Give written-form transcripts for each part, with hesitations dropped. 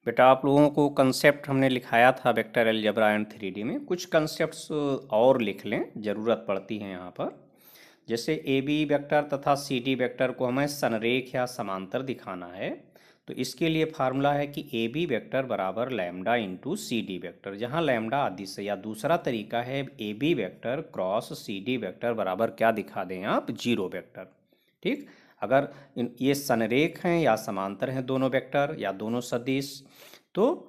बेटा आप लोगों को कंसेप्ट हमने लिखाया था वेक्टर अलजेब्रा एंड 3D में, कुछ कंसेप्ट्स और लिख लें, ज़रूरत पड़ती है यहाँ पर। जैसे ए बी वेक्टर तथा सी डी वेक्टर को हमें संरेख या समांतर दिखाना है, तो इसके लिए फार्मूला है कि ए बी वेक्टर बराबर lambda into C D vector, जहाँ लैम्डा अदिश है। या दूसरा तरीका है A B vector cross C D vector बराबर क्या दिखा दें आप, जीरो वेक्टर। ठीक, अगर ये संरेख हैं या समांतर हैं दोनों वेक्टर या दोनों सदिश, तो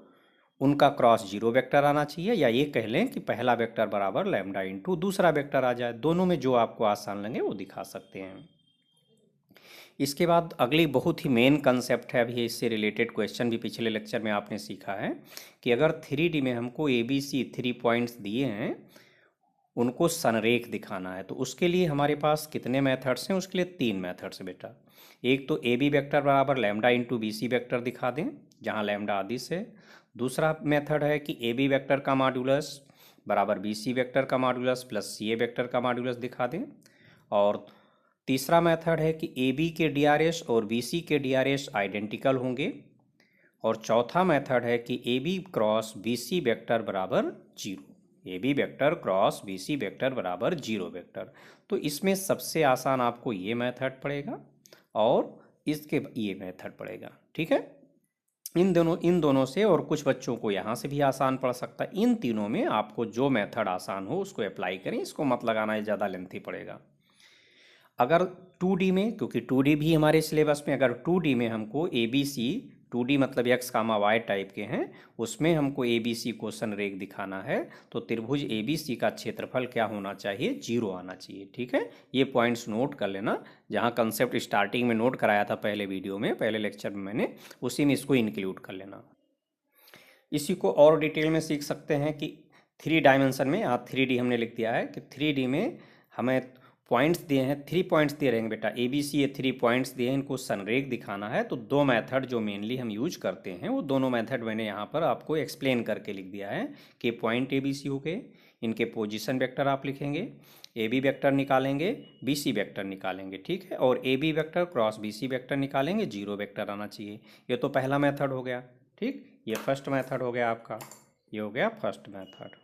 उनका क्रॉस जीरो वेक्टर आना चाहिए, या ये कह लें कि पहला वेक्टर बराबर लैम्डा इंटू दूसरा वेक्टर आ जाए। दोनों में जो आपको आसान लगे वो दिखा सकते हैं। इसके बाद अगली बहुत ही मेन कंसेप्ट है, अभी इससे रिलेटेड क्वेश्चन भी पिछले लेक्चर में आपने सीखा है कि अगर 3D में हमको ABC 3 पॉइंट्स दिए हैं, उनको संरेख दिखाना है, तो उसके लिए हमारे पास कितने मेथड्स हैं? उसके लिए 3 मेथड्स हैं बेटा। एक तो ए बी वेक्टर बराबर lambda into B C vector दिखा दें, जहाँ लैम्डा अदिश है। दूसरा मेथड है कि ए बी वेक्टर का मॉड्यूलस बराबर बी सी वेक्टर का modulus plus C A vector का मॉड्यूलस दिखा दें। और तीसरा मेथड है कि ए बी के डी आर एस और बी सी के डी आर एस आइडेंटिकल होंगे। और चौथा मेथड है कि A B cross B C vector बराबर zero, A B vector cross B C vector बराबर जीरो वेक्टर। तो इसमें सबसे आसान आपको ये मेथड पड़ेगा और इसके ये मेथड पड़ेगा। ठीक है, इन दोनों से, और कुछ बच्चों को यहाँ से भी आसान पड़ सकता है। इन तीनों में आपको जो मेथड आसान हो उसको अप्लाई करें, इसको मत लगाना, ये ज़्यादा लेंथी पड़ेगा। अगर 2D में, क्योंकि 2D भी हमारे सिलेबस में, अगर 2D में हमको ए बी सी, 2D मतलब एक्स कामा वाई टाइप के हैं, उसमें हमको ए बी सी को संरेख दिखाना है, तो त्रिभुज ए बी सी का क्षेत्रफल क्या होना चाहिए? जीरो आना चाहिए। ठीक है, ये पॉइंट्स नोट कर लेना, जहाँ कंसेप्ट स्टार्टिंग में नोट कराया था पहले वीडियो में, पहले लेक्चर में मैंने, उसी में इसको इंक्लूड कर लेना। इसी को और डिटेल में सीख सकते हैं कि 3 डायमेंशन में, यहाँ 3D हमने लिख दिया है कि 3D में हमें पॉइंट्स दिए हैं, 3 पॉइंट्स दिए रहेंगे बेटा, ए बी सी, ये 3 पॉइंट्स दिए हैं, इनको संरेख दिखाना है। तो दो मेथड जो मेनली हम यूज करते हैं, वो दोनों मेथड मैंने यहाँ पर आपको एक्सप्लेन करके लिख दिया है कि पॉइंट ए बी सी हो गए, इनके पोजीशन वेक्टर आप लिखेंगे, ए बी वेक्टर निकालेंगे, बी सी वेक्टर निकालेंगे। ठीक है, और A B vector cross B C vector निकालेंगे, जीरो वेक्टर आना चाहिए। ये तो पहला मेथड हो गया। ठीक, ये फर्स्ट मेथड हो गया आपका, ये हो गया फर्स्ट मेथड।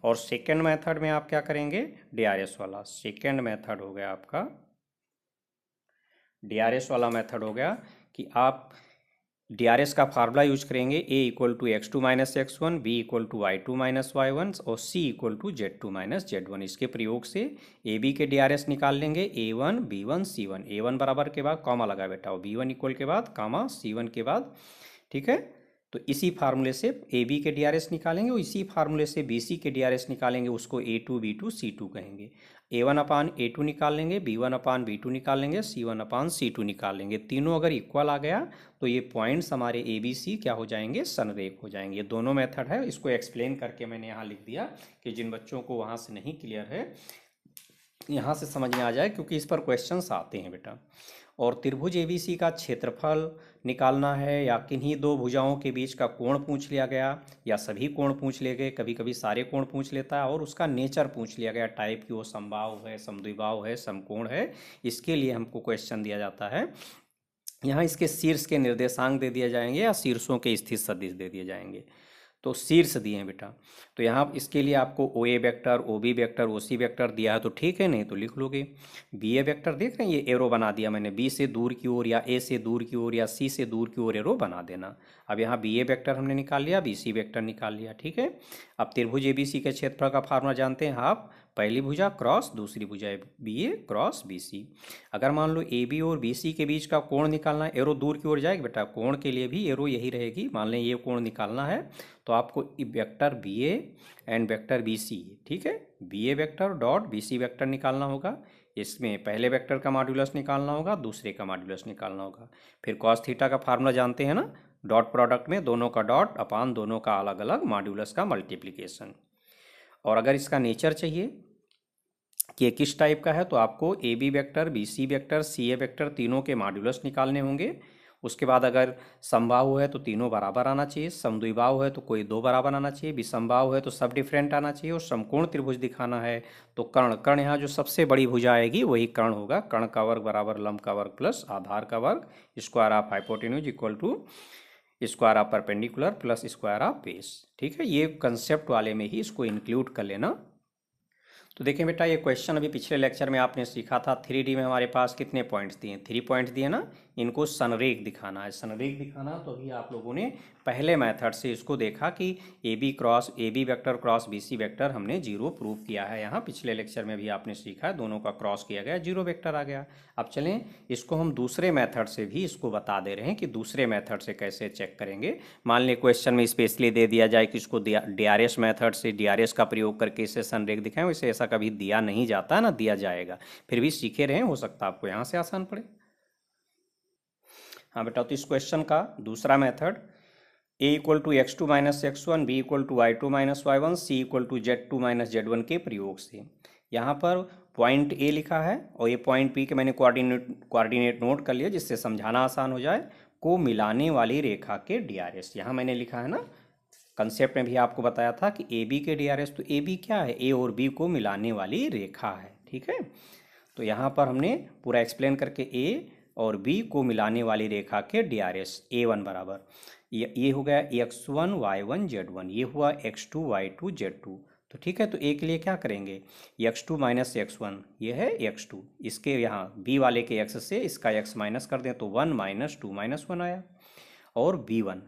और सेकेंड मेथड में आप क्या करेंगे? डीआरएस वाला सेकेंड मेथड हो गया आपका, डीआरएस वाला मेथड हो गया कि आप डीआरएस का फार्मूला यूज करेंगे, a equal to x two minus x one, b equal to y two minus y one, और c equal to z two minus z one. इसके प्रयोग से ए बी के डीआरएस निकाल लेंगे, a one b one c one, a one बराबर के बाद कॉमा लगा बेटा, और बी वन इक्वल के बाद कामा सी वन के बाद। ठीक है, तो इसी फार्मूले से ए बी के डीआरएस निकालेंगे, और इसी फार्मूले से बी सी के डीआरएस निकालेंगे, उसको a two b two c two कहेंगे। A one upon a two निकाल लेंगे, b one upon b two निकाल लेंगे, सी वन अपान सी टू निकाल लेंगे। तीनों अगर इक्वल आ गया तो ये पॉइंट्स हमारे ए बी सी क्या हो जाएंगे? संरेख हो जाएंगे। ये दोनों मेथड है, इसको एक्सप्लेन करके मैंने यहाँ लिख दिया कि जिन बच्चों को वहाँ से नहीं क्लियर है, यहाँ से समझ में आ जाए, क्योंकि इस पर क्वेश्चंस आते हैं बेटा। और त्रिभुज एबीसी का क्षेत्रफल निकालना है, या किन्हीं दो भुजाओं के बीच का कोण पूछ लिया गया, या सभी कोण पूछ लिए गए, कभी कभी सारे कोण पूछ लेता है, और उसका नेचर पूछ लिया गया, टाइप की वो समबाहु है, समद्विबाहु है, समकोण है, इसके लिए हमको क्वेश्चन दिया जाता है। यहाँ इसके शीर्ष के निर्देशांक दे दिए जाएंगे, या शीर्षों के स्थित सदिश दे दिए जाएंगे। तो शीर्ष दिए हैं बेटा, तो यहाँ इसके लिए आपको ओ ए वेक्टर, ओ बी वेक्टर, ओ सी वेक्टर दिया है, तो ठीक है, नहीं तो लिख लोगे। बी ए वेक्टर देख रहे हैं, ये एरो बना दिया मैंने, बी से दूर की ओर, या ए से दूर की ओर, या सी से दूर की ओर एरो बना देना। अब यहाँ बी ए वेक्टर हमने निकाल लिया, बी सी वेक्टर निकाल लिया। ठीक है, अब त्रिभुज ए बी सी के क्षेत्रफल का फार्मूला जानते हैं आप, पहली भुजा क्रॉस दूसरी भुजा बी ए क्रॉस बी सी। अगर मान लो ए बी और बी सी के बीच का कोण निकालना है, एरो दूर की ओर जाएगी बेटा, कोण के लिए भी एरो यही रहेगी। मान लें ये कोण निकालना है, तो आपको vector B A and vector B C, ठीक है, B A vector dot B C vector निकालना होगा। इसमें पहले वेक्टर का मॉड्यूलस निकालना होगा, दूसरे का मॉड्यूलस निकालना होगा। फिर कॉस थीटा का फार्मूला जानते हैं ना, डॉट प्रोडक्ट में दोनों का डॉट अपान दोनों का अलग अलग मॉड्यूलस का मल्टीप्लिकेशन। और अगर इसका नेचर चाहिए कि ये किस टाइप का है, तो आपको A B vector, B C vector, C A vector तीनों के मॉड्यूलस निकालने होंगे, उसके बाद अगर समबाहु है तो तीनों बराबर आना चाहिए, समद्विबाहु है तो कोई दो बराबर आना चाहिए, विषमबाहु है तो सब डिफरेंट आना चाहिए, और समकोण त्रिभुज दिखाना है तो कर्ण कर्ण यहाँ जो सबसे बड़ी भुजा आएगी वही कर्ण होगा। कर्ण का वर्ग बराबर लंब का वर्ग प्लस आधार का वर्ग, square of hypotenuse equal to square of perpendicular plus square of base. ठीक है, ये कंसेप्ट वाले में ही इसको इंक्लूड कर लेना। तो देखें बेटा, ये क्वेश्चन अभी पिछले लेक्चर में आपने सीखा था 3D में हमारे पास कितने पॉइंट्स दिए, 3 पॉइंट्स दिए ना, इनको संरेख दिखाना है। संरेख दिखाना तो अभी आप लोगों ने पहले मेथड से इसको देखा कि AB vector cross BC vector हमने जीरो प्रूव किया है। यहाँ पिछले लेक्चर में भी आपने सीखा है, दोनों का क्रॉस किया गया, जीरो वेक्टर आ गया। अब चलें इसको हम दूसरे मेथड से भी इसको बता दे रहे हैं कि दूसरे मेथड से कैसे चेक करेंगे। मान लें क्वेश्चन में स्पेशली दे दिया जाए कि इसको DRS मेथड से DRS का प्रयोग करके इसे संरेख दिखाएं, वैसे ऐसा कभी दिया नहीं जाता है ना दिया जाएगा, फिर भी सीखे रहे, हो सकता है आपको यहाँ से आसान पड़े। हाँ बेटा, तो इस क्वेश्चन का दूसरा method A equal to x2 minus x1, B equal to y2 minus y1, C equal to z2 minus z1 के प्रयोग से। यहाँ पर पॉइंट A लिखा है और ये पॉइंट P के मैंने कोऑर्डिनेट नोट कर लिया जिससे समझाना आसान हो जाए। को मिलाने वाली रेखा के DRS, यहाँ मैंने लिखा है ना, कंसेप्ट में भी आपको बताया था कि AB के DRS, तो AB क्या है, A और B को मिलाने वाली रेखा है। ठीक है, तो यहाँ पर हमने पूरा एक्सप्लेन करके A और B को मिलाने वाली रेखा के DRS A1 बराबर ये हो गया x1 y1 z1, ये हुआ x2 y2 z2। तो ठीक है, तो A के लिए क्या करेंगे, x2 माइनस x1, ये है x2, इसके यहाँ B वाले के x से इसका x माइनस कर दें तो 1 माइनस 2 माइनस 1 आया, और B1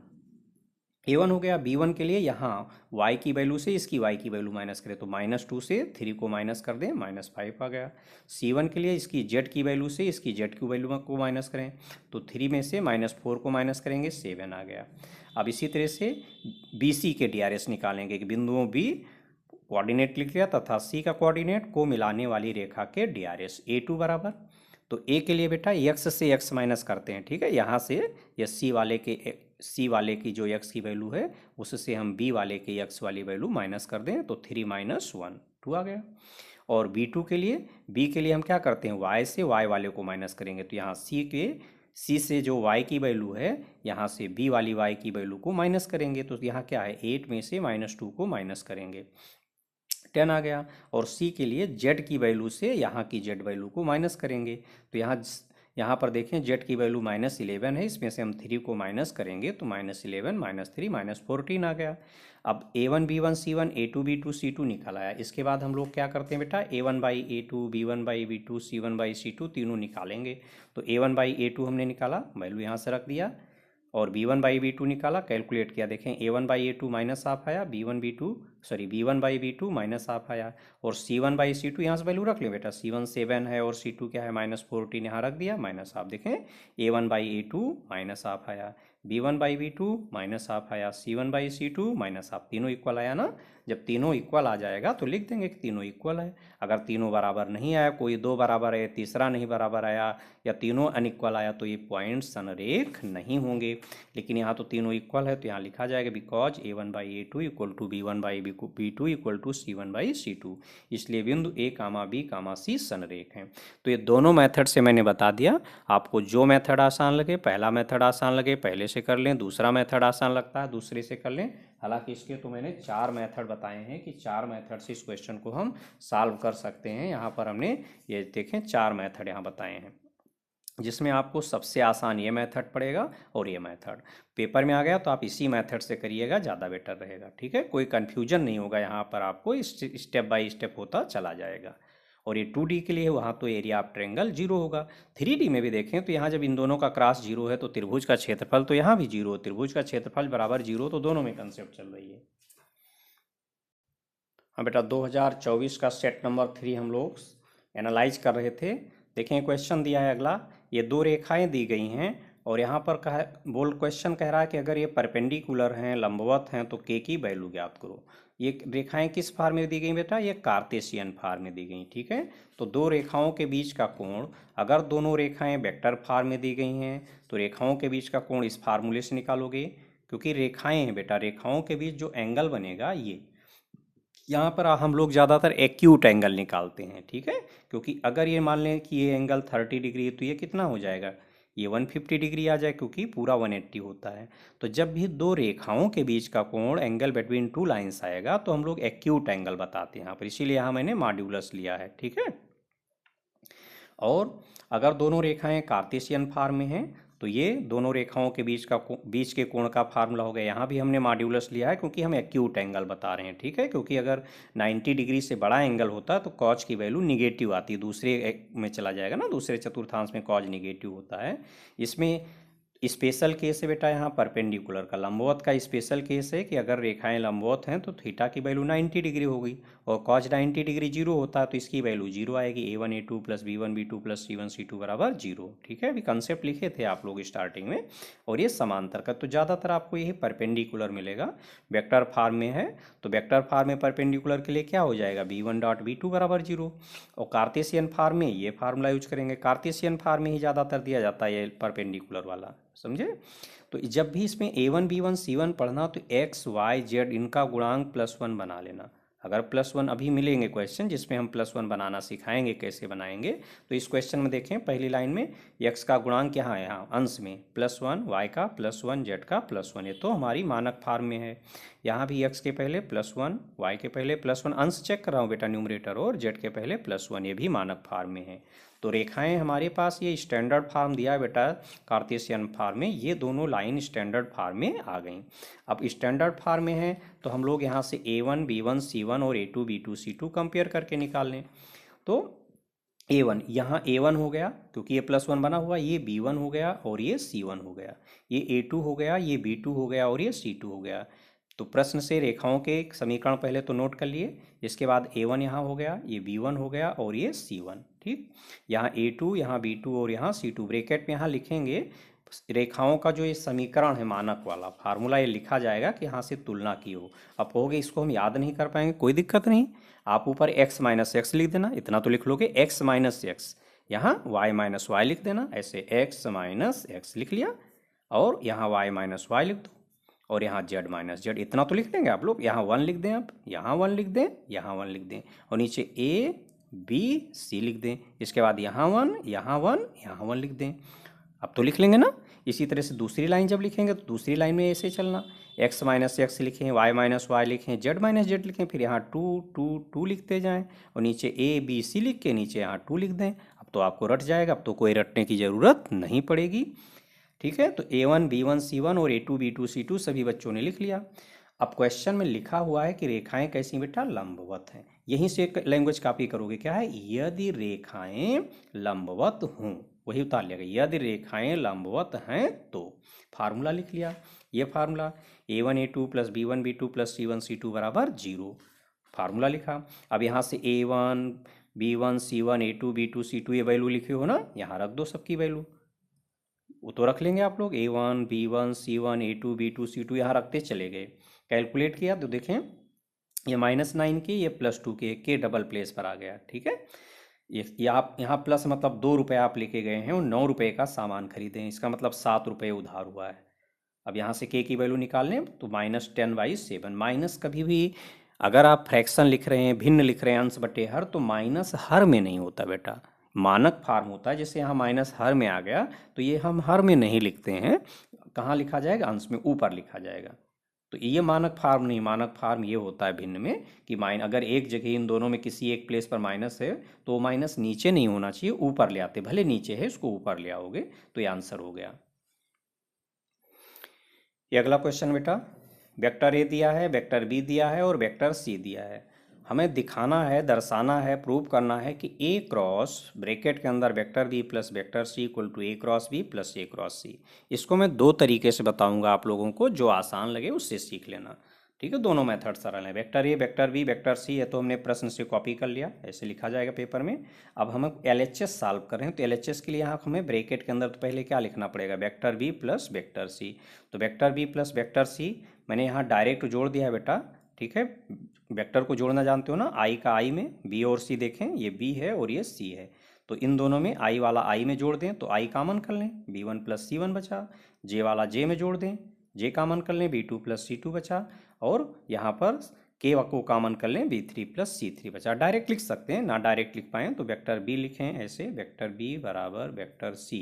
A1 हो गया। B1 के लिए यहाँ y की वैल्यू से इसकी y की वैल्यू माइनस करें तो -2 से 3 को माइनस कर दें, -5 आ गया। C1 के लिए इसकी z की वैल्यू से इसकी z की वैल्यू को माइनस करें तो 3 में से -4 को माइनस करेंगे, 7 आ गया। अब इसी तरह से BC के DRS निकालेंगे कि बिंदुओं B कोऑर्डिनेट लिख लिया तथा C का कोऑर्डिनेट को मिलाने वाली रेखा के DRS A2 बराबर, तो A के लिए बेटा x से x माइनस करते हैं। ठीक है, यहाँ से ये C वाले की जो x की वैल्यू है उससे हम B वाले के x वाली वैल्यू माइनस कर दें तो 3 माइनस 1 2 आ गया। और B2 के लिए B के लिए हम क्या करते हैं, y से y वाले को माइनस करेंगे तो यहाँ C से जो y की वैल्यू है यहाँ से B वाली y की वैल्यू को माइनस करेंगे तो यहाँ क्या है, 8 में से -2 को माइनस करेंगे, 10 आ गया। और C के लिए Z की वैल्यू से यहाँ की Z वैल्यू को माइनस करेंगे तो यहाँ पर देखें Z की वैल्यू -11 है, इसमें से हम 3 को माइनस करेंगे तो -11 -3 -14 आ गया। अब A1 B1 C1 A2 B2 C2 निकल आया। इसके बाद हम लोग क्या करते हैं बेटा, A1 by A2 B1 by B2 C1 by C2 तीनों निकालेंगे। तो A1 बाई A2 हमने निकाला, वैल्यू यहाँ से रख दिया, और B1 बाई B2 निकाला, कैलकुलेट किया, देखें A1 by A2 minus half आया, B1 by B2 minus half आया, और C1 बाई C2 यहाँ से वैल्यू रख लें बेटा, C1 7 है और C2 क्या है -14, यहाँ रख दिया, माइनस हाफ, देखें A1 by A2 minus half आया, B1 by B2 minus half आया, C1 by C2 minus half, तीनों इक्वल आया ना। जब तीनों इक्वल आ जाएगा तो लिख देंगे कि तीनों इक्वल है। अगर तीनों बराबर नहीं आया, कोई दो बराबर है, तीसरा नहीं बराबर आया, या तीनों अनइक्वल आया, तो ये पॉइंट संरेख नहीं होंगे। लेकिन यहाँ तो तीनों इक्वल है तो यहाँ लिखा जाएगा because A1 by A2 equal to B1 by B2 equal to C1 by C2, इसलिए बिंदु A comma B comma C संरेख हैं। तो ये दोनों मेथड से मैंने बता दिया, आपको जो मेथड आसान लगे, पहला मेथड आसान लगे पहले से कर लें, दूसरा मेथड आसान लगता है दूसरे से कर लें। हालांकि इसके तो मैंने 4 मेथड बताए हैं कि 4 मेथड से इस क्वेश्चन को हम सॉल्व कर सकते हैं। यहाँ पर हमने ये देखें 4 मेथड यहाँ बताए हैं, जिसमें आपको सबसे आसान ये मेथड पड़ेगा और ये मेथड पेपर में आ गया तो आप इसी मेथड से करिएगा, ज़्यादा बेटर रहेगा। ठीक है, कोई कन्फ्यूजन नहीं होगा, यहाँ पर आपको स्टेप बाय स्टेप होता चला जाएगा। और ये 2D के लिए वहाँ तो एरिया ऑफ ट्रायंगल 0 होगा। 3D में भी देखें तो यहाँ जब इन दोनों का क्रॉस 0 है तो त्रिभुज का क्षेत्रफल तो यहाँ भी 0, त्रिभुज का क्षेत्रफल बराबर 0, तो दोनों में कंसेप्ट चल रही है। हाँ बेटा, 2024 का सेट नंबर 3 हम लोग एनालाइज कर रहे थे। देखें क्वेश्चन दिया है अगला, ये दो रेखाएं दी गई हैं और यहाँ पर क्वेश्चन कह रहा है कि अगर ये परपेंडिकुलर हैं, लंबवत हैं, तो के की वैल्यू ज्ञात करो। ये रेखाएं किस फार्म में दी गई बेटा, ये कार्टेशियन फार्म में दी गई। ठीक है, तो दो रेखाओं के बीच का कोण, अगर दोनों रेखाएं वेक्टर फार्म में दी गई हैं तो रेखाओं के बीच का कोण इस फार्मूले से निकालोगे, क्योंकि रेखाएं हैं बेटा, रेखाओं के बीच जो एंगल बनेगा ये, यहाँ पर हम लोग ज़्यादातर एक्यूट एंगल निकालते हैं। ठीक है, क्योंकि अगर ये मान लें कि ये एंगल 30 डिग्री है तो ये कितना हो जाएगा, ये 150 डिग्री आ जाए क्योंकि पूरा 180 होता है। तो जब भी दो रेखाओं के बीच का कोण एंगल बिटवीन टू लाइंस आएगा तो हम लोग एक्यूट एंगल बताते हैं यहाँ पर, इसीलिए यहाँ मैंने मॉड्यूलस लिया है, ठीक है। और अगर दोनों रेखाएं कार्टेशियन फॉर्म में हैं तो ये दोनों रेखाओं के बीच के कोण का फार्मूला हो गया। यहाँ भी हमने मॉड्यूलस लिया है क्योंकि हम एक्यूट एंगल बता रहे हैं, ठीक है। क्योंकि अगर 90 डिग्री से बड़ा एंगल होता तो कॉज की वैल्यू निगेटिव आती, दूसरे में चला जाएगा ना, दूसरे चतुर्थांश में कॉज निगेटिव होता है। इसमें स्पेशल केस है बेटा यहाँ परपेंडिकुलर का, लंबवत का स्पेशल केस है कि अगर रेखाएं लंबवत हैं तो थीटा की वैल्यू 90 डिग्री होगी और कॉज 90 डिग्री जीरो होता है तो इसकी वैल्यू जीरो आएगी, a1 a2 plus b1 b2 plus c1 c2 बराबर जीरो, ठीक है। अभी कंसेप्ट लिखे थे आप लोग स्टार्टिंग में। और ये समांतर का तो ज़्यादातर आपको यही परपेंडिकुलर मिलेगा। वेक्टर फॉर्म में है तो वेक्टर फॉर्म में परपेंडिकुलर के लिए क्या हो जाएगा, b1 डॉट b2 बराबर जीरो। और कार्टेशियन फॉर्म में ये फार्मूला यूज करेंगे, कार्टेशियन फॉर्म में ही ज़्यादातर दिया जाता है ये परपेंडिकुलर वाला, समझे। तो जब भी इसमें a1 b1 c1 पढ़ना तो x y z इनका गुणांक +1 बना लेना। अगर +1 अभी मिलेंगे क्वेश्चन जिसमें हम +1 बनाना सिखाएंगे कैसे बनाएंगे। तो इस क्वेश्चन में देखें पहली लाइन में x का गुणांक यहाँ है, यहाँ अंश में +1, y का +1, z का +1, ये तो हमारी मानक फॉर्म में है। यहाँ भी x के पहले +1, y के पहले +1, अंश चेक कर रहा हूँ बेटा न्यूमरेटर, और z के पहले +1, ये भी मानक फॉर्म में है। तो रेखाएं हमारे पास ये स्टैंडर्ड फॉर्म दिया है बेटा कार्टेशियन फॉर्म में, ये दोनों लाइन स्टैंडर्ड फॉर्म में आ गई। अब स्टैंडर्ड फॉर्म में है तो हम लोग यहाँ से a1 b1 c1 और a2 b2 c2 कंपेयर करके निकाल लें। तो a1 यहाँ a1 हो गया क्योंकि ये +1 बना हुआ, ये b1 हो गया और ये c1 हो गया, ये a2 हो गया, ये b2 हो गया और ये c2 हो गया। तो प्रश्न से रेखाओं के समीकरण पहले तो नोट कर लिए, इसके बाद a1 यहाँ हो गया, ये b1 हो गया और ये c1, ठीक। यहाँ a2, यहाँ b2 और यहाँ c2, ब्रैकेट में यहाँ लिखेंगे रेखाओं का जो ये समीकरण है मानक वाला फार्मूला, ये लिखा जाएगा कि यहाँ से तुलना की हो। अब होगे इसको हम याद नहीं कर पाएंगे, कोई दिक्कत नहीं, आप ऊपर x माइनस एक्स लिख देना, इतना तो लिख लोगे, x माइनस एक्स, यहाँ y माइनस वाई लिख देना, ऐसे x माइनस एक्स लिख लिया और यहाँ y माइनस वाई लिख दो और यहाँ z माइनस जेड, इतना तो लिख देंगे आप लोग। यहाँ 1 लिख दें, आप यहाँ 1 लिख दें, यहाँ 1 लिख दें और नीचे a b c लिख दें। इसके बाद यहाँ 1, यहाँ 1, यहाँ 1 लिख दें। अब तो लिख लेंगे ना। इसी तरह से दूसरी लाइन जब लिखेंगे तो दूसरी लाइन में ऐसे चलना, x माइनस एक्स लिखें, y माइनस वाई लिखें, z माइनस जेड लिखें, फिर यहाँ 2 2 2 लिखते जाएँ और नीचे a b c लिख के नीचे यहाँ 2 लिख दें। अब तो आपको रट जाएगा, अब तो कोई रटने की ज़रूरत नहीं पड़ेगी, ठीक है। तो a1 b1 c1 और a2 b2 c2 सभी बच्चों ने लिख लिया। अब क्वेश्चन में लिखा हुआ है कि रेखाएं कैसी बेटा, लंबवत हैं। यहीं से एक लैंग्वेज कॉपी करोगे, क्या है, यदि रेखाएं लंबवत हों, वही उतार लिया गया, यदि रेखाएं लंबवत हैं तो फार्मूला लिख लिया। ये formula a1 a2 plus b1 b2 plus c1 c2 बराबर 0, फार्मूला लिखा। अब यहाँ से a1 b1 c1 a2 b2 c2 ये वैल्यू लिखे हो ना, यहाँ रख दो सबकी वैल्यू, वो तो रख लेंगे आप लोग, a1 b1 c1 a2 b2 c2 यहाँ रखते चले गए। कैलकुलेट किया तो देखें ये -9 के, ये +2 के डबल प्लेस पर आ गया, ठीक है। ये आप यहाँ प्लस मतलब 2 रुपये आप लेके गए हैं और 9 रुपये का सामान खरीदें, इसका मतलब 7 रुपये उधार हुआ है। अब यहाँ से k की वैल्यू निकाल लें तो -10/7, माइनस कभी भी अगर आप फ्रैक्शन लिख रहे हैं, भिन्न लिख रहे हैं, अंश बटे हर, तो माइनस हर में नहीं होता बेटा, मानक फार्म होता है। जैसे यहाँ माइनस हर में आ गया तो ये हम हर में नहीं लिखते हैं, कहाँ लिखा जाएगा, अंश में ऊपर लिखा जाएगा। तो ये मानक फार्म नहीं, मानक फार्म ये होता है भिन्न में कि अगर एक जगह इन दोनों में किसी एक प्लेस पर माइनस है तो माइनस नीचे नहीं होना चाहिए, ऊपर ले आते, भले नीचे है उसको ऊपर ले आओगे तो ये आंसर हो गया। ये अगला क्वेश्चन बेटा, वेक्टर ए दिया है, वेक्टर बी दिया है और वेक्टर सी दिया है। हमें दिखाना है, दर्शाना है, प्रूव करना है कि ए क्रॉस ब्रैकेट के अंदर vector B plus vector c equal to a cross b plus a cross c. इसको मैं 2 तरीके से बताऊंगा आप लोगों को, जो आसान लगे उससे सीख लेना, ठीक है। दोनों मेथड सरल हैं, vector A vector B vector C है तो हमने प्रश्न से कॉपी कर लिया, ऐसे लिखा जाएगा पेपर में। अब हम LHS सॉल्व कर रहे हैं तो LHS के लिए यहाँ हमें ब्रैकेट के अंदर तो पहले क्या लिखना पड़ेगा, vector B plus vector c. तो vector B plus vector c मैंने यहाँ डायरेक्ट जोड़ दिया है बेटा, ठीक है। वेक्टर को जोड़ना जानते हो ना, आई का आई में, बी और सी देखें, ये बी है और ये सी है, तो इन दोनों में आई वाला आई में जोड़ दें तो आई कॉमन कर लें, b1 प्लस c1 बचा, जे वाला जे में जोड़ दें, जे कॉमन कर लें, b2 प्लस c2 बचा, और यहाँ पर के को कॉमन कर लें, b3 प्लस c3 बचा। डायरेक्ट लिख सकते हैं, ना डायरेक्ट लिख पाएँ तो वेक्टर बी लिखें ऐसे, वेक्टर बी बराबर वेक्टर सी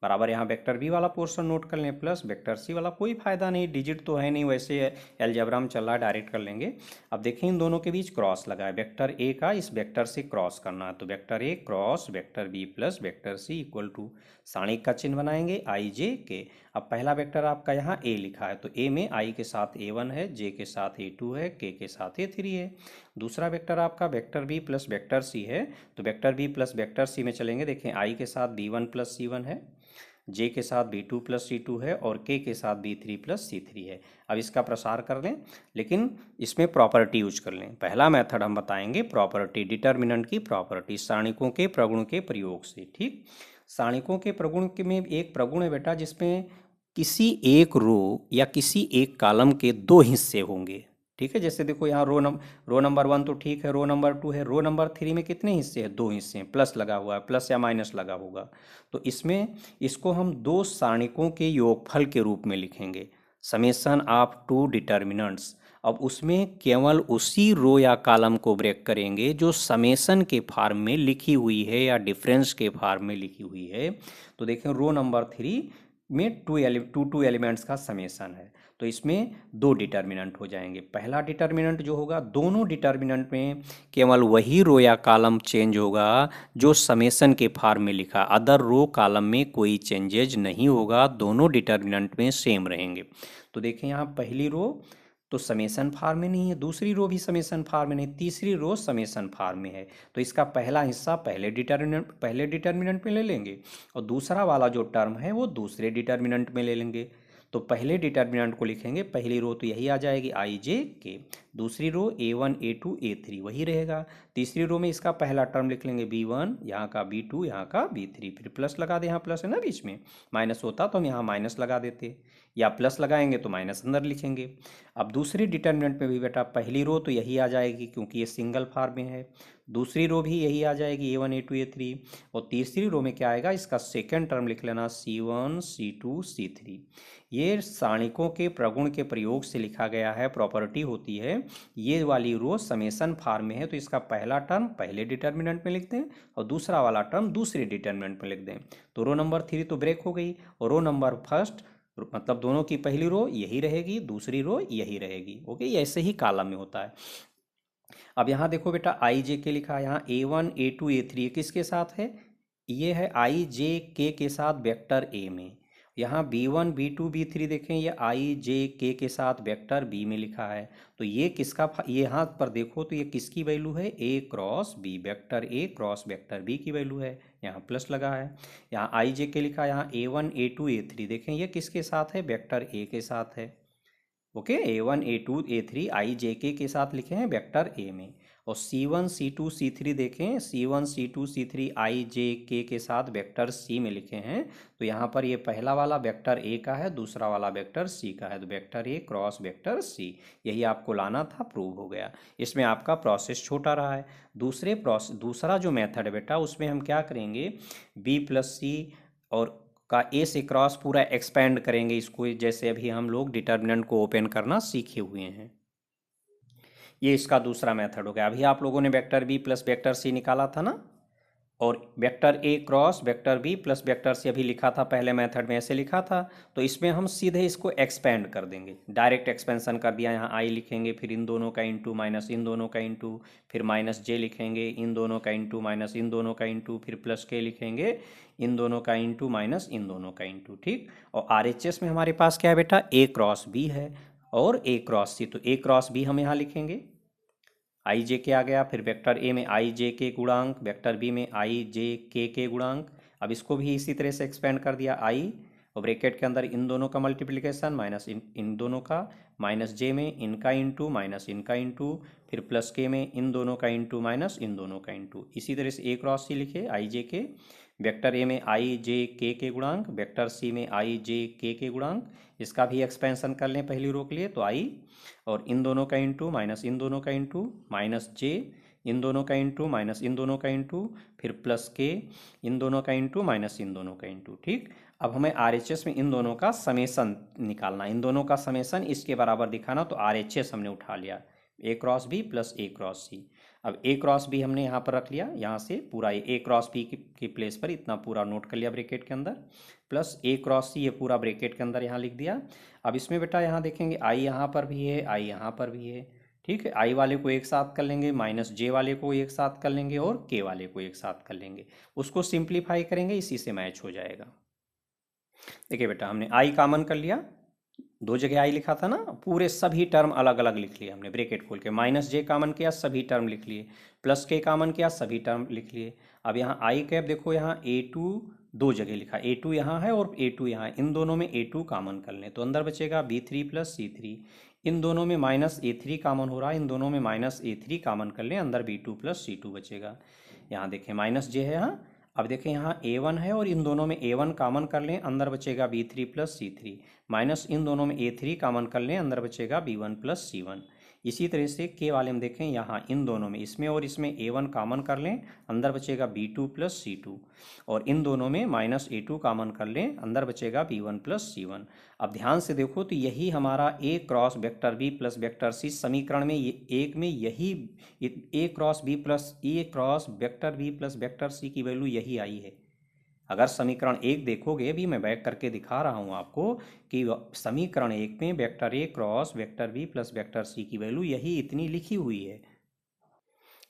बराबर यहाँ वेक्टर बी वाला पोर्शन नोट कर लें प्लस वेक्टर सी वाला, कोई फायदा नहीं, डिजिट तो है नहीं, वैसे अलजेब्रा में चल रहा है, डायरेक्ट कर लेंगे। अब देखें इन दोनों के बीच क्रॉस लगा है, वेक्टर ए का इस वेक्टर से क्रॉस करना है, तो vector A cross vector B plus vector c equal to सारणिक का चिन्ह बनाएंगे आई जे के। अब पहला वेक्टर आपका यहाँ ए लिखा है, तो ए में आई के साथ A1 है, जे के साथ A2 है, के साथ A3 है। दूसरा वेक्टर आपका vector B plus vector C है, तो vector B plus vector C में चलेंगे, देखें आई के साथ B1 प्लस C1 है, जे के साथ B2 प्लस C2 है और के साथ B3 प्लस C3 है। अब इसका प्रसार कर लें, लेकिन इसमें प्रॉपर्टी यूज कर लें। पहला मेथड हम बताएंगे प्रॉपर्टी, डिटर्मिनेंट की प्रॉपर्टी, सारणिकों के प्रगुण के प्रयोग से। ठीक, सारणिकों के प्रगुण में एक प्रगुण है बेटा जिसमें किसी एक रो या किसी एक कॉलम के दो हिस्से होंगे। ठीक है, जैसे देखो यहाँ रो नंबर 1 तो ठीक है, रो नंबर 2 है, रो नंबर 3 में कितने हिस्से हैं, दो हिस्से हैं, प्लस लगा हुआ है, प्लस या माइनस लगा होगा, तो इसमें इसको हम दो सारणिकों के योगफल के रूप में लिखेंगे, समेशन ऑफ टू डिटर्मिनेंट्स। अब उसमें केवल उसी रो या कॉलम को ब्रेक करेंगे जो समेशन के फॉर्म में लिखी हुई है या डिफरेंस के फॉर्म में लिखी हुई है। तो देखें रो नंबर 3 में टू एलिमेंट्स का समेशन है, तो इसमें दो डिटर्मिनेंट हो जाएंगे। पहला डिटर्मिनेंट जो होगा, दोनों डिटर्मिनेंट में केवल वही रो या कॉलम चेंज होगा जो समेशन के फॉर्म में लिखा, अदर रो कॉलम में कोई चेंजेज नहीं होगा, दोनों डिटर्मिनेंट में सेम रहेंगे। तो देखें यहाँ पहली रो तो समेशन फॉर्म में नहीं है, दूसरी रो भी समेशन फॉर्म में नहीं, तीसरी रो समेशन फॉर्म में है, तो इसका पहला हिस्सा पहले डिटर्मिनेंट में ले लेंगे और दूसरा वाला जो टर्म है वो दूसरे डिटर्मिनेंट में ले लेंगे। तो पहले डिटर्मिनेंट को लिखेंगे, पहली रो तो यही आ जाएगी आई जे के, दूसरी रो A1 A2 A3 वही रहेगा, तीसरी रो में इसका पहला टर्म लिख लेंगे B1, यहाँ का B2, यहाँ का B3, फिर प्लस लगा दे, यहाँ प्लस है ना बीच में, माइनस होता तो हम यहाँ माइनस लगा देते, या प्लस लगाएंगे तो माइनस अंदर लिखेंगे। अब दूसरी डिटर्मिनेंट में भी बेटा पहली रो तो यही आ जाएगी क्योंकि ये सिंगल फॉर्म में है, दूसरी रो भी यही आ जाएगी A1 A2 A3, और तीसरी रो में क्या आएगा, इसका सेकेंड टर्म लिख लेना C1 C2 C3। ये सारणिकों के प्रगुण के प्रयोग से लिखा गया है, प्रॉपर्टी होती है। ये वाली रो समेशन फॉर्म में है तो इसका पहला टर्म पहले डिटर्मिनेंट में लिख दें और दूसरा वाला टर्म दूसरे डिटर्मिनेंट में लिख दें, तो रो नंबर 3 तो ब्रेक हो गई और रो नंबर फर्स्ट मतलब दोनों की पहली रो यही रहेगी, दूसरी रो यही रहेगी। ओके, ये ऐसे ही कॉलम में होता है। अब यहाँ देखो बेटा आई जे के लिखा है, यहाँ A1 A2 A3 किसके साथ है, ये है आई जे के साथ वेक्टर ए में। यहाँ B1 B2 B3 देखें, ये आई जे के साथ वेक्टर बी में लिखा है, तो ये किसका, ये यहाँ पर देखो तो ये किसकी वैल्यू है, A cross B, vector A cross vector B की वैल्यू है, यहाँ प्लस लगा है। यहाँ आई जे के लिखा है, यहाँ A1 A2 A3 देखें, ये किसके साथ है, वेक्टर ए के साथ है। ओके, A1 A2 A3 आई जे के साथ लिखे हैं वेक्टर ए में, और C1 C2 C3 देखें, C1 C2 C3 आई जे के साथ वेक्टर सी में लिखे हैं, तो यहाँ पर ये पहला वाला वेक्टर ए का है, दूसरा वाला वेक्टर सी का है, तो वेक्टर ए क्रॉस वेक्टर सी, यही आपको लाना था, प्रूव हो गया। इसमें आपका प्रोसेस छोटा रहा है। दूसरा जो मेथड है बेटा उसमें हम क्या करेंगे, बी प्लस सी और का ए से क्रॉस पूरा एक्सपेंड करेंगे इसको, जैसे अभी हम लोग डिटर्मिनेंट को ओपन करना सीखे हुए हैं। ये इसका दूसरा मेथड हो गया। अभी आप लोगों ने vector B plus vector C निकाला था ना, और वेक्टर ए cross vector B plus vector C अभी लिखा था, पहले मेथड में ऐसे लिखा था, तो इसमें हम सीधे इसको एक्सपेंड कर देंगे, डायरेक्ट एक्सपेंशन कर दिया। यहाँ आई लिखेंगे, फिर इन दोनों का इंटू माइनस इन दोनों का इंटू, फिर माइनस जे लिखेंगे, इन दोनों का इंटू माइनस इन दोनों का इंटू, फिर प्लस के लिखेंगे, इन दोनों का इंटू माइनस इन दोनों का इंटू। ठीक, और RHS में हमारे पास क्या है बेटा, ए क्रॉस बी है और ए क्रॉस सी, तो ए क्रॉस बी हम यहाँ लिखेंगे, आई जे के आ गया, फिर वेक्टर ए में आई जे के गुणांक, वेक्टर बी में आई जे के गुणांक। अब इसको भी इसी तरह से एक्सपेंड कर दिया, आई और ब्रैकेट के अंदर इन दोनों का मल्टीप्लिकेशन माइनस इन दोनों का, माइनस जे में इनका इंटू माइनस इनका इंटू, फिर प्लस के में इन दोनों का इंटू माइनस इन दोनों का इंटू। इसी तरह से ए क्रॉस सी लिखे, आई जे के, वेक्टर ए में आई जे के गुणांक, वेक्टर सी में आई जे के गुणांक, इसका भी एक्सपेंशन कर लें पहली रो के लिए, तो आई और इन दोनों का इंटू माइनस इन दोनों का इंटू, माइनस जे इन दोनों का इंटू माइनस इन दोनों का इंटू, फिर प्लस के इन दोनों का इंटू माइनस इन दोनों का इंटू। ठीक, अब हमें RHS में इन दोनों का समेशन निकालना, इन दोनों का समेशन इसके बराबर दिखाना, तो RHS हमने उठा लिया, ए cross b plus a cross सी। अब ए क्रॉस बी हमने यहाँ पर रख लिया, यहाँ से पूरा ए क्रॉस बी की प्लेस पर इतना पूरा नोट कर लिया ब्रैकेट के अंदर, प्लस ए क्रॉस सी ये पूरा ब्रैकेट के अंदर यहाँ लिख दिया। अब इसमें बेटा यहाँ देखेंगे आई यहाँ पर भी है, आई यहाँ पर भी है, ठीक है। आई वाले को एक साथ कर लेंगे, माइनस जे वाले को एक साथ कर लेंगे और के वाले को एक साथ कर लेंगे, उसको सिंप्लीफाई करेंगे, इसी से मैच हो जाएगा। देखिए बेटा हमने आई कॉमन कर लिया, दो जगह आई लिखा था ना, पूरे सभी टर्म अलग अलग लिख लिए हमने ब्रैकेट खोल के, माइनस जे कॉमन किया सभी टर्म लिख लिए, प्लस के कॉमन किया सभी टर्म लिख लिए। अब यहाँ आई कैप देखो, यहाँ A2 दो जगह लिखा, A2 यहाँ है और A2 यहाँ है, इन दोनों में A2 कॉमन कर लें तो अंदर बचेगा B3 प्लस C3, इन दोनों में माइनस A3 कॉमन हो रहा है, इन दोनों में माइनस A3 कॉमन कर लें, अंदर B2 प्लस C2 बचेगा। यहाँ देखें माइनस जे है यहाँ, अब देखें यहाँ A1 है और इन दोनों में A1 कॉमन कर लें, अंदर बचेगा B3 प्लस C3, माइनस इन दोनों में A3 कॉमन कर लें, अंदर बचेगा B1 प्लस C1। इसी तरह से के वाले में देखें, यहाँ इन दोनों में इसमें और इसमें A1 कॉमन कर लें, अंदर बचेगा B2 प्लस C2, और इन दोनों में माइनस A2 कॉमन कर लें, अंदर बचेगा B1 प्लस C1। अब ध्यान से देखो तो यही हमारा A cross vector B plus vector C समीकरण में एक में यही A cross B plus A cross vector B plus vector C की वैल्यू यही आई है। अगर समीकरण एक देखोगे, अभी मैं बैक करके दिखा रहा हूं आपको कि समीकरण एक में vector A cross vector B plus vector C की वैल्यू यही इतनी लिखी हुई है।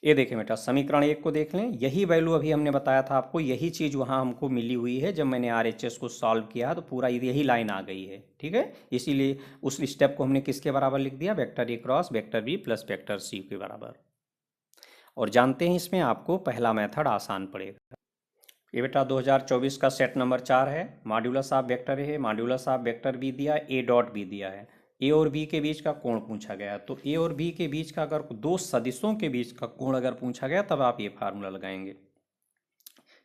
ये देखें बेटा समीकरण एक को देख लें, यही वैल्यू अभी हमने बताया था आपको, यही चीज़ वहाँ हमको मिली हुई है जब मैंने RHS को सॉल्व किया तो पूरा यही लाइन आ गई है, ठीक है। इसीलिए उस स्टेप को हमने किसके बराबर लिख दिया, vector A cross vector B plus vector C के बराबर। और जानते हैं इसमें आपको पहला मेथड आसान पड़ेगा। ये बेटा 2024 का सेट नंबर 4 है, मॉड्यूलस ऑफ वेक्टर है, मॉड्यूलस ऑफ वेक्टर बी दिया, ए डॉट बी दिया है, ए और बी के बीच का कोण पूछा गया। तो ए और बी के बीच का अगर दो सदिशों के बीच का कोण अगर पूछा गया तब आप ये फार्मूला लगाएंगे,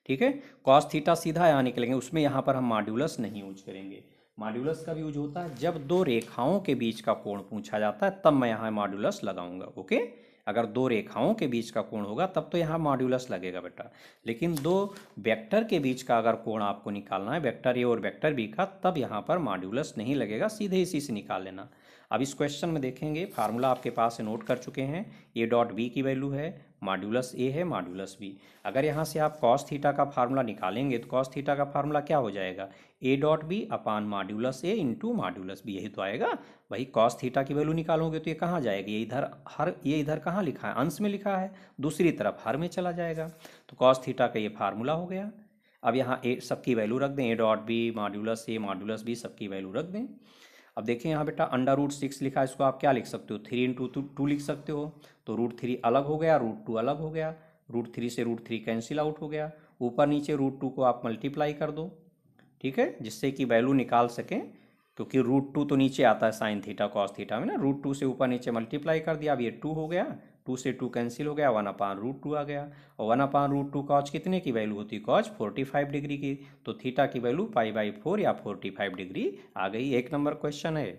ठीक है। कॉस थीटा सीधा यहाँ निकलेंगे, उसमें यहाँ पर हम मॉड्यूलस नहीं यूज करेंगे। मॉड्यूलस कब यूज होता है, जब दो रेखाओं के बीच का कोण पूछा जाता है तब मैं यहाँ मॉड्यूलस लगाऊंगा, ओके। अगर दो रेखाओं के बीच का कोण होगा तब तो यहाँ मॉड्यूलस लगेगा बेटा, लेकिन दो वेक्टर के बीच का अगर कोण आपको निकालना है, वेक्टर ए और वेक्टर बी का, तब यहाँ पर मॉड्यूलस नहीं लगेगा, सीधे इसी से निकाल लेना। अब इस क्वेश्चन में देखेंगे फार्मूला आपके पास से नोट कर चुके हैं, ए डॉट बी की वैल्यू है, मॉड्यूलस ए है, मॉड्यूलस बी। अगर यहाँ से आप कॉस थीटा का फार्मूला निकालेंगे तो कॉस थीटा का फार्मूला क्या हो जाएगा, A dot B upon modulus A into modulus B, यही तो आएगा। वही कॉस थीटा की वैल्यू निकालोगे तो ये कहाँ जाएगी, ये इधर कहाँ लिखा है, अंश में लिखा है, दूसरी तरफ हर में चला जाएगा। तो कॉस थीटा का ये फार्मूला हो गया। अब यहाँ ए सबकी वैल्यू रख दें, A dot B modulus A modulus B सबकी वैल्यू रख दें। अब देखें यहाँ बेटा √6 लिखा है, इसको आप क्या लिख सकते हो, 3 इंटू 2 लिख सकते हो। तो √3 अलग हो गया, √2 अलग हो गया, √3 से √3 कैंसिल आउट हो गया, ऊपर नीचे √2 को आप मल्टीप्लाई कर दो, ठीक है, जिससे कि वैल्यू निकाल सकें, क्योंकि √2 तो नीचे आता है साइन थीटा कॉस थीटा में ना, √2 से ऊपर नीचे मल्टीप्लाई कर दिया। अब ये 2 हो गया, 2 से 2 कैंसिल हो गया, 1/√2 आ गया, और 1/√2 कॉज कितने की वैल्यू होती है, कॉज 45 डिग्री की। तो थीटा की वैल्यू π/4 या 45 डिग्री आ गई। एक नंबर क्वेश्चन है।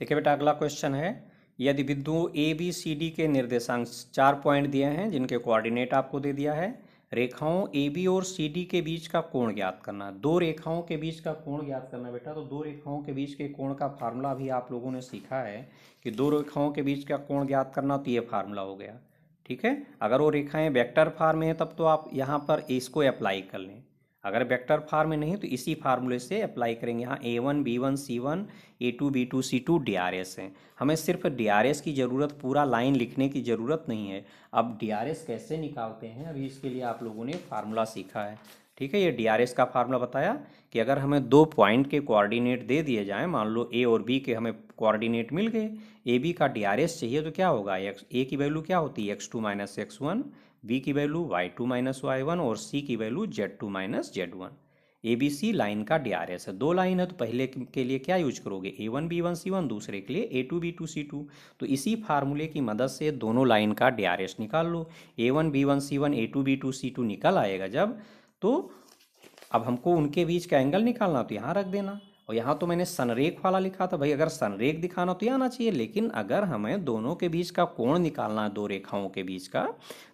देखिए बेटा अगला क्वेश्चन है, यदि बिंदुओं ए बी सी डी के निर्देशांक 4 पॉइंट दिए हैं जिनके कोऑर्डिनेट आपको दे दिया है, रेखाओं ए बी और सी डी के बीच का कोण ज्ञात करना। दो रेखाओं के बीच का कोण ज्ञात करना बेटा, तो दो रेखाओं के बीच के कोण का फार्मूला भी आप लोगों ने सीखा है कि दो रेखाओं के बीच का कोण ज्ञात करना, तो ये फार्मूला हो गया, ठीक है। अगर वो रेखाएं वेक्टर फॉर्म में है तब तो आप यहाँ पर इसको अप्लाई कर लें, अगर वेक्टर फॉर्म में नहीं तो इसी फार्मूले से अप्लाई करेंगे। यहाँ A1 B1 C1 A2 B2 C2 DRS है, हमें सिर्फ DRS की ज़रूरत, पूरा लाइन लिखने की ज़रूरत नहीं है। अब DRS कैसे निकालते हैं, अभी इसके लिए आप लोगों ने फार्मूला सीखा है, ठीक है। ये DRS का फार्मूला बताया कि अगर हमें दो पॉइंट के कोऑर्डिनेट दे दिए जाएँ, मान लो A और B के हमें कोऑर्डिनेट मिल गए, AB का DRS चाहिए तो क्या होगा, A की वैल्यू क्या होती है x2 - x1, B की वैल्यू y2 - y1 और C की value z2 - z1। ABC line का DRS है, दो लाइन है तो पहले के लिए क्या यूज करोगे, A1 B1 C1, दूसरे के लिए A2 B2 C2। तो इसी फार्मूले की मदद से दोनों लाइन का DRS निकाल लो। A1 B1 C1 A2 B2 C2 निकल आएगा जब, तो अब हमको उनके बीच का एंगल निकालना तो यहाँ रख देना। और यहाँ तो मैंने संरेख वाला लिखा था, भाई अगर संरेख दिखाना तो ये आना चाहिए, लेकिन अगर हमें दोनों के बीच का कोण निकालना है, दो रेखाओं के बीच का,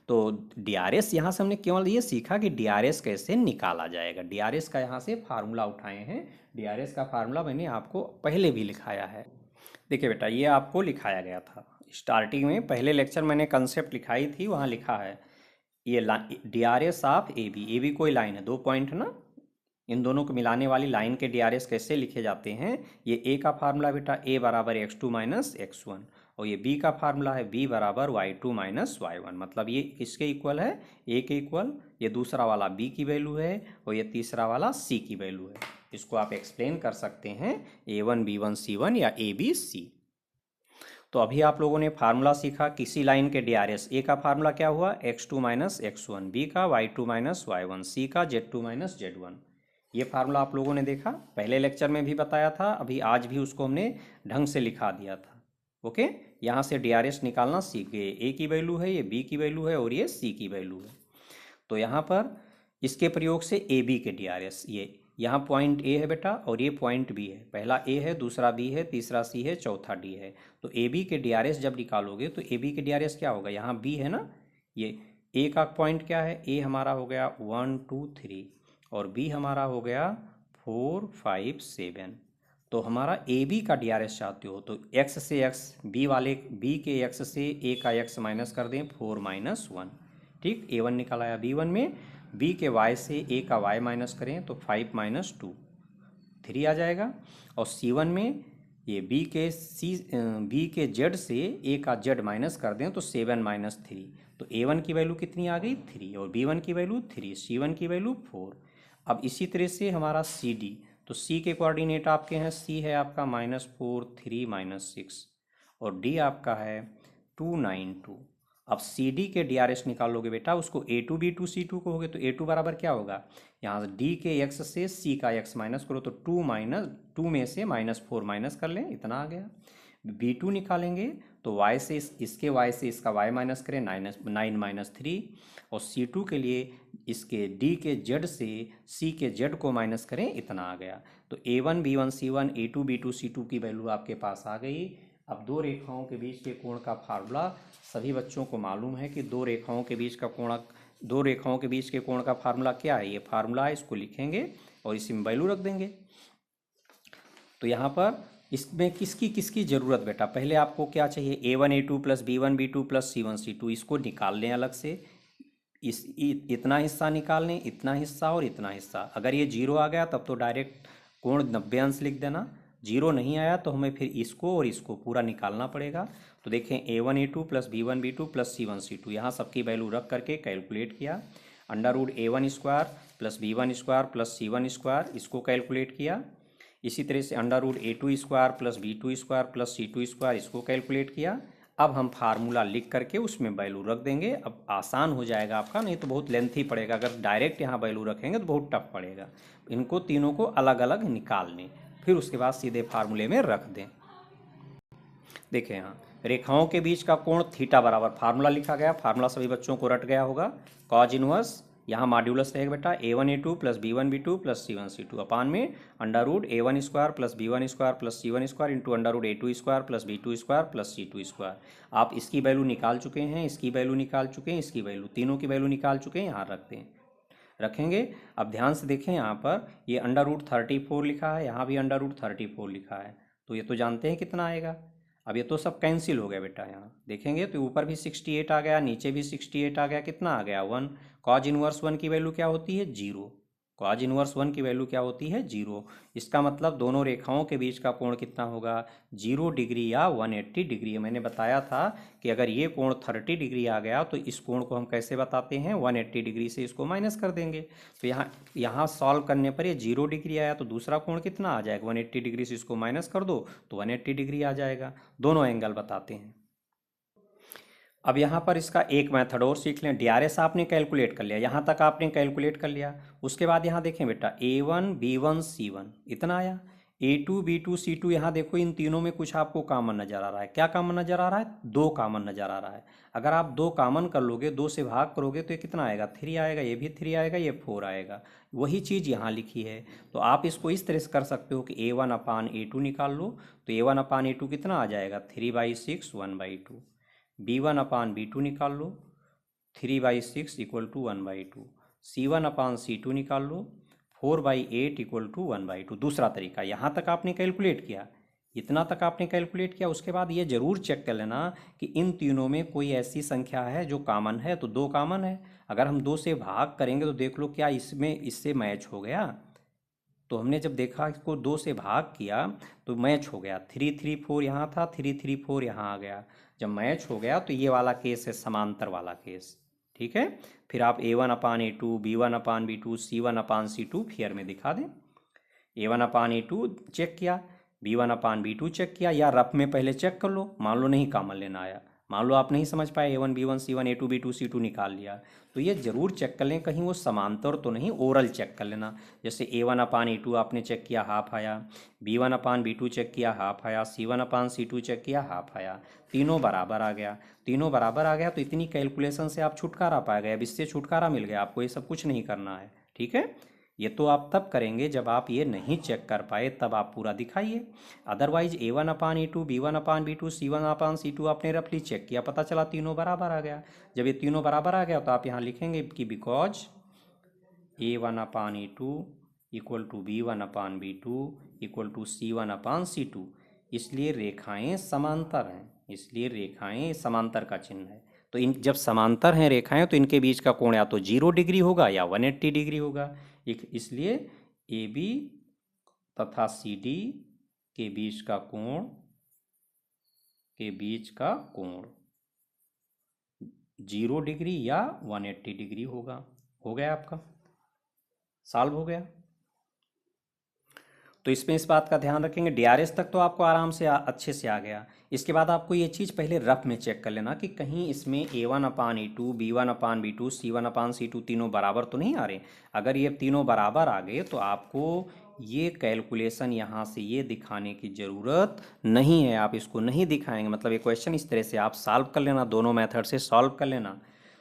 तो DRS यहाँ से हमने केवल ये सीखा कि DRS कैसे निकाला जाएगा। DRS का यहाँ से फार्मूला उठाए हैं, DRS का फार्मूला मैंने आपको पहले भी लिखाया है। देखिए बेटा ये आपको लिखाया गया था, स्टार्टिंग में पहले लेक्चर मैंने कंसेप्ट लिखाई थी, वहाँ लिखा है ये DRS ऑफ ए बी कोई लाइन है, 2 पॉइंट ना, इन दोनों को मिलाने वाली लाइन के DRS कैसे लिखे जाते हैं। ये ए का फार्मूला बेटा a बराबर x2 माइनस x1, और ये b का फार्मूला है b बराबर y2 माइनस y1। मतलब ये किसके इक्वल है, a के इक्वल, ये दूसरा वाला b की वैल्यू है और ये तीसरा वाला c की वैल्यू है। इसको आप एक्सप्लेन कर सकते हैं a1 b1 c1 या a b c। तो अभी आप लोगों ने फार्मूला सीखा किसी लाइन के DRS। ए का फार्मूला क्या हुआ, x2 माइनस x1, बी का y2 माइनस y1, सी का z2 माइनस z1। ये फार्मूला आप लोगों ने देखा, पहले लेक्चर में भी बताया था, अभी आज भी उसको हमने ढंग से लिखा दिया था। ओके, यहाँ से DRS निकालना सीख गए, ए की वैल्यू है, ये बी की वैल्यू है और ये सी की वैल्यू है। तो यहाँ पर इसके प्रयोग से ए बी के DRS, ये यहाँ पॉइंट ए है बेटा और ये पॉइंट बी है, पहला ए है, दूसरा बी है, तीसरा सी है, चौथा डी है। तो ए बी के DRS जब निकालोगे तो ए बी के DRS क्या होगा, यहाँ बी है ना, ये ए का पॉइंट क्या है, ए हमारा हो गया 1 2 3 और बी हमारा हो गया 4 5 7। तो हमारा ए बी का DRS चाहते हो तो x से x, बी वाले बी के x से ए का x माइनस कर दें, 4 माइनस 1। ठीक, A1 निकल आया B1 में, B के y से A का y माइनस करें तो 5 माइनस 2 3 आ जाएगा। और C1 में ये B के Z से A का Z माइनस कर दें तो 7 माइनस 3। तो A1 की वैल्यू कितनी आ गई, 3, और B1 की वैल्यू 3, C1 की वैल्यू 4। अब इसी तरह से हमारा CD, तो C के कोऑर्डिनेट आपके हैं, C है आपका -4 3 -6 और D आपका है 2 9 2। अब CD के DRS निकालोगे बेटा, उसको A2 B2 C2 कहोगे तो A2 बराबर क्या होगा, यहाँ D के x से C का x माइनस करो तो 2 में से -4 माइनस कर लें, इतना आ गया। B2 निकालेंगे तो y से इसके y से इसका y माइनस करें, 9 माइनस 3, और C2 के लिए इसके D के Z से C के Z को माइनस करें, इतना आ गया। तो A1 B1 C1 A2 B2 C2 की वैल्यू आपके पास आ गई। अब दो रेखाओं के बीच के कोण का फार्मूला सभी बच्चों को मालूम है कि दो रेखाओं के बीच के कोण का फार्मूला क्या है, ये फार्मूला है, इसको लिखेंगे और इसी में वैल्यू रख देंगे। तो यहाँ पर इसमें किसकी किसकी ज़रूरत बेटा, पहले आपको क्या चाहिए, A1 A2 plus B1 B2 plus C1 C2, इसको निकाल लें अलग से। इतना हिस्सा निकाल लें, इतना हिस्सा और इतना हिस्सा। अगर ये 0 आ गया तब तो डायरेक्ट कोण 90 अंश लिख देना, 0 नहीं आया तो हमें फिर इसको और इसको पूरा निकालना पड़ेगा। तो देखें A1 A2 plus B1 B2 plus C1 C2, यहाँ सबकी वैल्यू रख करके कैलकुलेट किया। Under root A1 square plus B1 square plus C1 square, इसको कैलकुलेट किया। इसी तरह से under root A2 square plus B2 square plus C2 square, इसको कैलकुलेट किया। अब हम फार्मूला लिख करके उसमें वैल्यू रख देंगे। अब आसान हो जाएगा आपका, नहीं तो बहुत लेंथी पड़ेगा, अगर डायरेक्ट यहाँ वैल्यू रखेंगे तो बहुत टफ पड़ेगा। इनको तीनों को अलग अलग निकाल लें, फिर उसके बाद सीधे फार्मूले में रख दें। देखें यहाँ रेखाओं के बीच का कोण थीटा बराबर, फार्मूला लिखा गया, फार्मूला सभी बच्चों को रट गया होगा, कॉज इनवर्स, यहाँ मॉड्यूलस रहेगा बेटा A1 A2 plus B1 B2 plus C1 C2 upon में under root A1 square plus B1 square plus C1 square into under root A2 square plus B2 square plus C2 square. आप इसकी value निकाल चुके हैं, इसकी value निकाल चुके हैं, इसकी वैल्यू, तीनों की वैल्यू निकाल चुके हैं, यहाँ रखेंगे। अब ध्यान से देखें, यहाँ पर ये अंडर रूट 34 लिखा है, यहाँ भी अंडर रूट 34 लिखा है, तो ये तो जानते हैं कितना आएगा। अब ये तो सब कैंसिल हो गया बेटा, यहाँ देखेंगे तो ऊपर भी 68 आ गया, नीचे भी 68 आ गया, कितना आ गया 1। कॉज इनवर्स 1 की वैल्यू क्या होती है, 0। कॉज इनवर्स 1 की वैल्यू क्या होती है, 0। इसका मतलब दोनों रेखाओं के बीच का कोण कितना होगा, 0 डिग्री या 180 डिग्री। मैंने बताया था कि अगर ये कोण 30 डिग्री आ गया तो इस कोण को हम कैसे बताते हैं, 180 डिग्री से इसको माइनस कर देंगे। तो यहाँ सॉल्व करने पर ये 0 डिग्री आया तो दूसरा कोण कितना आ जाएगा, 180 डिग्री से इसको माइनस कर दो तो 180 डिग्री आ जाएगा। दोनों एंगल बताते हैं। अब यहाँ पर इसका एक मेथड और सीख लें। DRS आपने कैलकुलेट कर लिया, यहाँ तक आपने कैलकुलेट कर लिया। उसके बाद यहाँ देखें बेटा A1 B1 C1 इतना आया, A2 B2 C2, यहाँ देखो इन तीनों में कुछ आपको कॉमन नज़र आ रहा है। क्या कॉमन नज़र आ रहा है, 2 कॉमन नज़र आ रहा है। अगर आप 2 कॉमन कर लोगे, 2 से भाग करोगे तो ये कितना आएगा, 3 आएगा, ये भी 3 आएगा, ये 4 आएगा। वही चीज़ यहाँ लिखी है। तो आप इसको इस तरह से कर सकते हो कि A1 अपान A2 निकाल लो, तो A1 अपान A2 कितना आ जाएगा, 3/6 1/2। B1 अपान B2 निकाल लो, 3/6 equal to 1/2। C1 upon C2 निकाल लो, 4/8 इक्वल टू 1/2। दूसरा तरीका, यहाँ तक आपने कैलकुलेट किया, इतना तक आपने कैलकुलेट किया। उसके बाद ये जरूर चेक कर लेना कि इन तीनों में कोई ऐसी संख्या है जो कॉमन है, तो 2 कॉमन है। अगर हम 2 से भाग करेंगे तो देख लो क्या इसमें इससे मैच हो गया। तो हमने जब देखा इसको 2 से भाग किया तो मैच हो गया, 3 3 4 यहाँ था, 3 3 4 यहाँ आ गया। जब मैच हो गया तो ये वाला केस है समांतर वाला केस। ठीक है, फिर आप A1/A2, B1/B2, C1/C2 फिगर में दिखा दें। A1/A2 चेक किया, B1/B2 चेक किया, या रफ में पहले चेक कर लो। मान लो नहीं कॉमन लेना आया, मान लो आप नहीं समझ पाए, A1 B1 C1 A2 B2 C2 निकाल लिया, तो ये जरूर चेक कर लें कहीं वो समांतर तो नहीं, ओरल चेक कर लेना। जैसे A1/A2 आपने चेक किया हाफ आया, B1/B2 चेक किया हाफ आया, C1/C2 चेक किया हाफ आया, तीनों बराबर आ गया। तीनों बराबर आ गया तो इतनी कैलकुलेशन से आप छुटकारा पा गए। अब इससे छुटकारा मिल गया आपको, ये सब कुछ नहीं करना है। ठीक है, ये तो आप तब करेंगे जब आप ये नहीं चेक कर पाए, तब आप पूरा दिखाइए। अदरवाइज A1/A2 B1/B2 C1/C2 आपने रफली चेक किया, पता चला तीनों बराबर आ गया। जब ये तीनों बराबर आ गया तो आप यहाँ लिखेंगे कि because A1/A2 equal to B1/B2 equal to C1/C2, इसलिए रेखाएं समांतर हैं, इसलिए रेखाएं समांतर का चिन्ह है। तो इन जब समांतर हैं रेखाएं तो इनके बीच का कोण या तो 0 डिग्री होगा या 180 डिग्री होगा। इसलिए AB तथा CD के बीच का कोण 0 डिग्री या 180 डिग्री होगा। हो गया आपका, सॉल्व हो गया। तो इसमें इस बात का ध्यान रखेंगे। DRS तक तो आपको आराम से अच्छे से आ गया। इसके बाद आपको ये चीज़ पहले रफ में चेक कर लेना कि कहीं इसमें A1/A2 B1/B2 C1/C2 तीनों बराबर तो नहीं आ रहे। अगर ये तीनों बराबर आ गए तो आपको ये कैलकुलेशन यहाँ से ये दिखाने की ज़रूरत नहीं है, आप इसको नहीं दिखाएंगे। मतलब ये क्वेश्चन इस तरह से आप सॉल्व कर लेना, दोनों मेथड से सॉल्व कर लेना।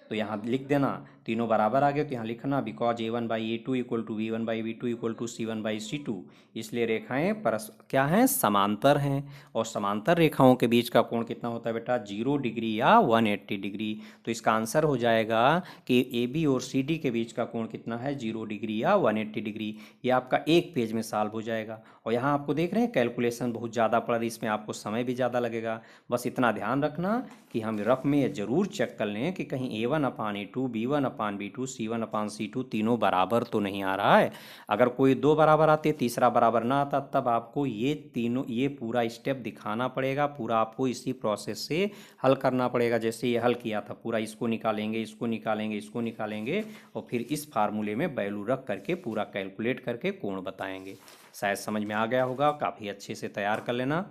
तो यहाँ लिख देना तीनों बराबर आ गए तो यहाँ लिखना because A1/A2 equal to B1/B2 equal to C1/C2, इसलिए रेखाएं क्या हैं, समांतर हैं। और समांतर रेखाओं के बीच का कोण कितना होता है बेटा, 0 डिग्री या 180 डिग्री। तो इसका आंसर हो जाएगा कि AB और CD के बीच का कोण कितना है, 0 डिग्री या 180 डिग्री। ये आपका एक पेज में सॉल्व हो जाएगा। और यहाँ आपको देख रहे हैं कैलकुलेशन बहुत ज़्यादा पड़ रही है, इसमें आपको समय भी ज़्यादा लगेगा। बस इतना ध्यान रखना कि हम रफ में ये जरूर चेक कर लें कि कहीं A1/A2 B1/B2 C1/C2 तीनों बराबर तो नहीं आ रहा है। अगर कोई 2 बराबर आते, तीसरा बराबर ना आता, तब आपको ये पूरा स्टेप दिखाना पड़ेगा। पूरा आपको इसी प्रोसेस से हल करना पड़ेगा। जैसे ये हल किया था, पूरा इसको निकालेंगे, इसको निकालेंगे, इसको निकालेंगे, और फिर इस फार्मूले में वैल्यू रख करके पूरा कैलकुलेट करके कोण बताएंगे। शायद समझ में आ गया होगा, काफ़ी अच्छे से तैयार कर लेना।